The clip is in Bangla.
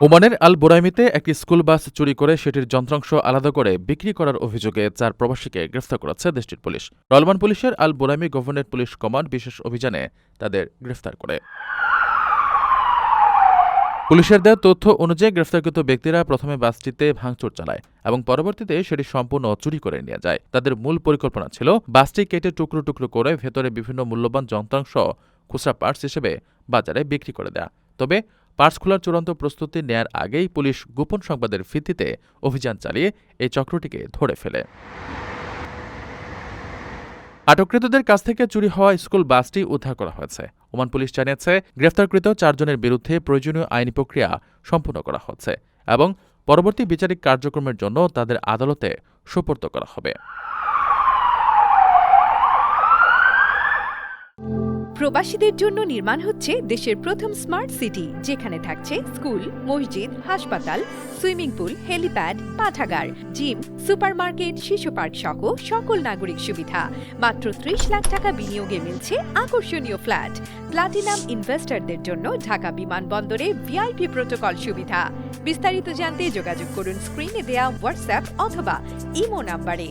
ওমানের আল বোরাইমিতে একটি স্কুল বাস চুরি করে সেটির যন্ত্রাংশ আলাদা করে বিক্রি করার অভিযোগে ৪ প্রবাসীকে গ্রেফতার করেছে দেশটির পুলিশ। রলমান পুলিশের আল বোরাইমি গভর্নরেট পুলিশ কমান্ড বিশেষ অভিযানে তাদের গ্রেফতার করে। পুলিশের দেওয়া তথ্য অনুযায়ী গ্রেফতারকৃত ব্যক্তিরা প্রথমে বাসটিতে ভাঙচুর চালায় এবং পরবর্তীতে সেটি সম্পূর্ণ চুরি করে নিয়ে যায়। তাদের মূল পরিকল্পনা ছিল বাসটি কেটে টুকরো টুকরো করে ভেতরে বিভিন্ন মূল্যবান যন্ত্রাংশ খুচরা পার্টস হিসেবে বাজারে বিক্রি করে দেয়া। তবে পার্টস খোলার চূড়ান্ত প্রস্তুতি নেয়ার আগেই পুলিশ গোপন সংবাদের ভিত্তিতে অভিযান চালিয়ে এই চক্রটিকে ধরে ফেলে। আটককৃতদের কাছ থেকে চুরি হওয়া স্কুল বাসটি উদ্ধার করা হয়েছে। ওমান পুলিশ জানিয়েছে, গ্রেফতারকৃত ৪ জনের বিরুদ্ধে প্রয়োজনীয় আইনি প্রক্রিয়া সম্পূর্ণ করা হচ্ছে এবং পরবর্তী বিচারিক কার্যক্রমের জন্য তাদের আদালতে সোপর্দ করা হবে। প্রবাসীদের জন্য নির্মাণ হচ্ছে দেশের প্রথম স্মার্ট সিটি, যেখানে থাকছে স্কুল, মসজিদ, হাসপাতাল, সুইমিং পুল, হেলিপ্যাড, পাঠাগার, জিম, সুপারমার্কেট, শিশু পার্ক সহ সকল নাগরিক সুবিধা। মাত্র ৩০ লাখ টাকা বিনিয়োগে মিলছে আকর্ষণীয় ফ্ল্যাট। প্লাটিনাম ইনভেস্টরদের জন্য ঢাকা বিমানবন্দরে ভিআইপি প্রোটোকল সুবিধা। বিস্তারিত জানতে যোগাযোগ করুন স্ক্রিনে দেয়া হোয়াটসঅ্যাপ অথবা ইমো নাম্বারে।